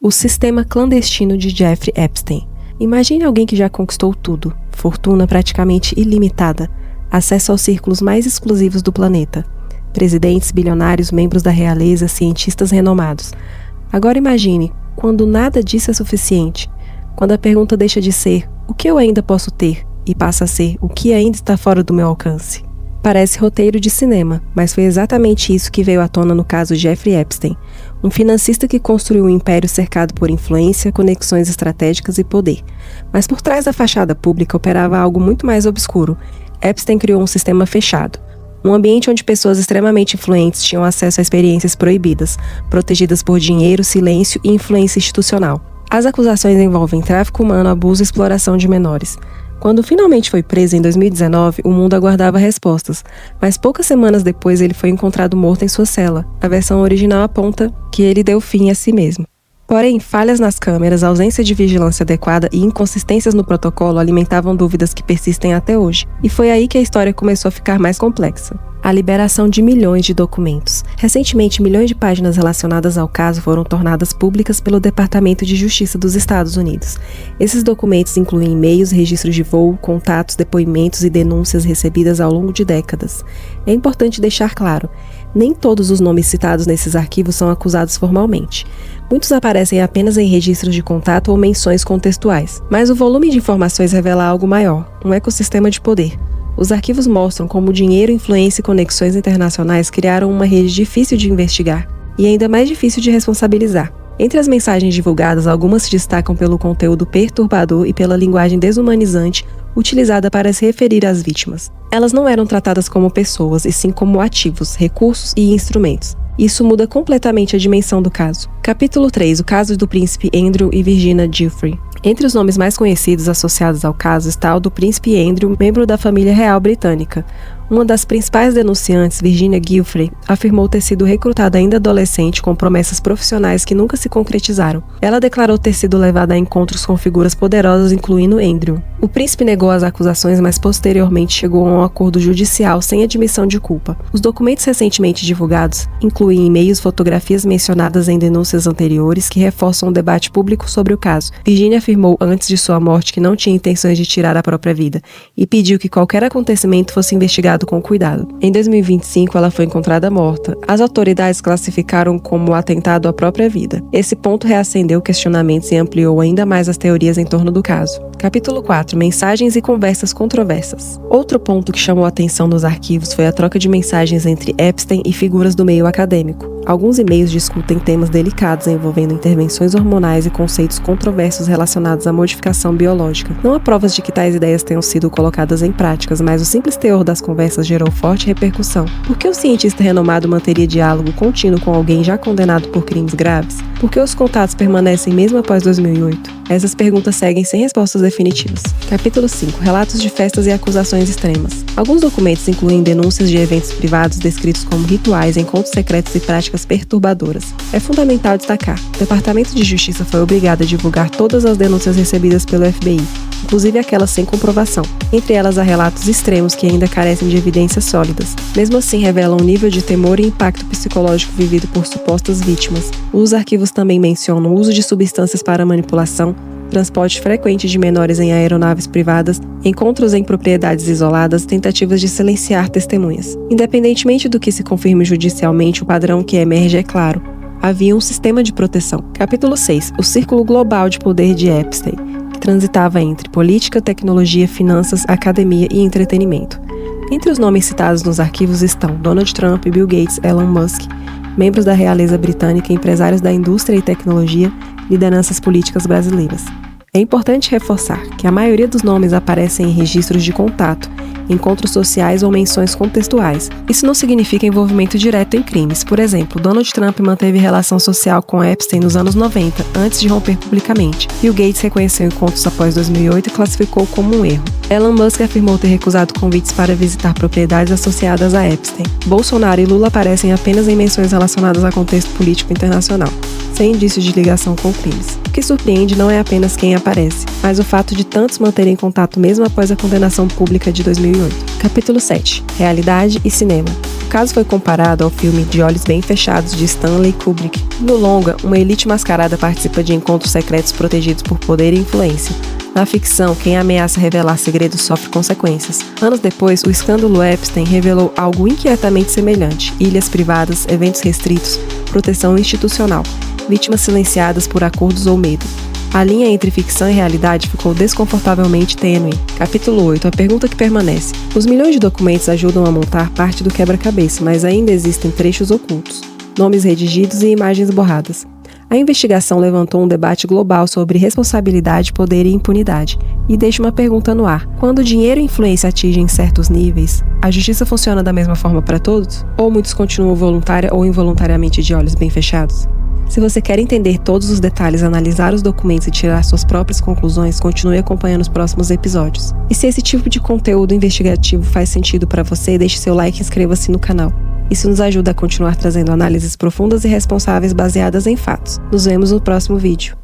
O sistema clandestino de Jeffrey Epstein. Imagine alguém que já conquistou tudo, fortuna praticamente ilimitada, acesso aos círculos mais exclusivos do planeta, presidentes, bilionários, membros da realeza, cientistas renomados. Agora imagine, quando nada disso é suficiente, quando a pergunta deixa de ser o que eu ainda posso ter e passa a ser o que ainda está fora do meu alcance. Parece roteiro de cinema, mas foi exatamente isso que veio à tona no caso Jeffrey Epstein, um financista que construiu um império cercado por influência, conexões estratégicas e poder. Mas por trás da fachada pública operava algo muito mais obscuro. Epstein criou um sistema fechado, um ambiente onde pessoas extremamente influentes tinham acesso a experiências proibidas, protegidas por dinheiro, silêncio e influência institucional. As acusações envolvem tráfico humano, abuso e exploração de menores. Quando finalmente foi preso em 2019, o mundo aguardava respostas, mas poucas semanas depois ele foi encontrado morto em sua cela. A versão original aponta que ele deu fim a si mesmo. Porém, falhas nas câmeras, ausência de vigilância adequada e inconsistências no protocolo alimentavam dúvidas que persistem até hoje. E foi aí que a história começou a ficar mais complexa. A liberação de milhões de documentos. Recentemente, milhões de páginas relacionadas ao caso foram tornadas públicas pelo Departamento de Justiça dos Estados Unidos. Esses documentos incluem e-mails, registros de voo, contatos, depoimentos e denúncias recebidas ao longo de décadas. É importante deixar claro, nem todos os nomes citados nesses arquivos são acusados formalmente. Muitos aparecem apenas em registros de contato ou menções contextuais. Mas o volume de informações revela algo maior, um ecossistema de poder. Os arquivos mostram como dinheiro, influência e conexões internacionais criaram uma rede difícil de investigar e ainda mais difícil de responsabilizar. Entre as mensagens divulgadas, algumas se destacam pelo conteúdo perturbador e pela linguagem desumanizante utilizada para se referir às vítimas. Elas não eram tratadas como pessoas, e sim como ativos, recursos e instrumentos. Isso muda completamente a dimensão do caso. Capítulo 3. O caso do príncipe Andrew e Virginia Giuffre. Entre os nomes mais conhecidos associados ao caso está o do príncipe Andrew, membro da família real britânica. Uma das principais denunciantes, Virginia Giuffre, afirmou ter sido recrutada ainda adolescente com promessas profissionais que nunca se concretizaram. Ela declarou ter sido levada a encontros com figuras poderosas, incluindo Andrew. O príncipe negou as acusações, mas posteriormente chegou a um acordo judicial sem admissão de culpa. Os documentos recentemente divulgados incluem e-mails, fotografias mencionadas em denúncias anteriores que reforçam o debate público sobre o caso. Virginia afirmou antes de sua morte que não tinha intenções de tirar a própria vida e pediu que qualquer acontecimento fosse investigado com cuidado. Em 2025, ela foi encontrada morta. As autoridades classificaram como atentado à própria vida. Esse ponto reacendeu questionamentos e ampliou ainda mais as teorias em torno do caso. Capítulo 4. Mensagens e conversas controversas. Outro ponto que chamou a atenção nos arquivos foi a troca de mensagens entre Epstein e figuras do meio acadêmico. Alguns e-mails discutem temas delicados envolvendo intervenções hormonais e conceitos controversos relacionados à modificação biológica. Não há provas de que tais ideias tenham sido colocadas em práticas, mas o simples teor das conversas gerou forte repercussão. Por que o cientista renomado manteria diálogo contínuo com alguém já condenado por crimes graves? Por que os contatos permanecem mesmo após 2008? Essas perguntas seguem sem respostas definitivas. Capítulo 5. Relatos de festas e acusações extremas. Alguns documentos incluem denúncias de eventos privados descritos como rituais, encontros secretos e práticas perturbadoras. É fundamental destacar: o Departamento de Justiça foi obrigado a divulgar todas as denúncias recebidas pelo FBI, inclusive aquelas sem comprovação. Entre elas há relatos extremos que ainda carecem de evidências sólidas. Mesmo assim, revelam um nível de temor e impacto psicológico vivido por supostas vítimas. Os arquivos também mencionam o uso de substâncias para manipulação, transporte frequente de menores em aeronaves privadas, encontros em propriedades isoladas, tentativas de silenciar testemunhas. Independentemente do que se confirme judicialmente, o padrão que emerge é claro: havia um sistema de proteção. Capítulo 6. O círculo global de poder de Epstein, que transitava entre política, tecnologia, finanças, academia e entretenimento. Entre os nomes citados nos arquivos estão Donald Trump, Bill Gates, Elon Musk, membros da realeza britânica, empresários da indústria e tecnologia, lideranças políticas brasileiras. É importante reforçar que a maioria dos nomes aparecem em registros de contato, encontros sociais ou menções contextuais. Isso não significa envolvimento direto em crimes. Por exemplo, Donald Trump manteve relação social com Epstein nos anos 90, antes de romper publicamente. Bill Gates reconheceu encontros após 2008 e classificou como um erro. Elon Musk afirmou ter recusado convites para visitar propriedades associadas a Epstein. Bolsonaro e Lula aparecem apenas em menções relacionadas a contexto político internacional, sem indícios de ligação com crimes. O que surpreende não é apenas quem aparece, mas o fato de tantos manterem contato mesmo após a condenação pública de 2008. Capítulo 7. Realidade e cinema. O caso foi comparado ao filme De Olhos Bem Fechados de Stanley Kubrick. No longa, uma elite mascarada participa de encontros secretos protegidos por poder e influência. Na ficção, quem ameaça revelar segredos sofre consequências. Anos depois, o escândalo Epstein revelou algo inquietamente semelhante: ilhas privadas, eventos restritos, proteção institucional, vítimas silenciadas por acordos ou medo. A linha entre ficção e realidade ficou desconfortavelmente tênue. Capítulo 8. A pergunta que permanece. Os milhões de documentos ajudam a montar parte do quebra-cabeça, mas ainda existem trechos ocultos, nomes redigidos e imagens borradas. A investigação levantou um debate global sobre responsabilidade, poder e impunidade, e deixa uma pergunta no ar. Quando dinheiro e influência atingem certos níveis, a justiça funciona da mesma forma para todos? Ou muitos continuam voluntária ou involuntariamente de olhos bem fechados? Se você quer entender todos os detalhes, analisar os documentos e tirar suas próprias conclusões, continue acompanhando os próximos episódios. E se esse tipo de conteúdo investigativo faz sentido para você, deixe seu like e inscreva-se no canal. Isso nos ajuda a continuar trazendo análises profundas e responsáveis baseadas em fatos. Nos vemos no próximo vídeo.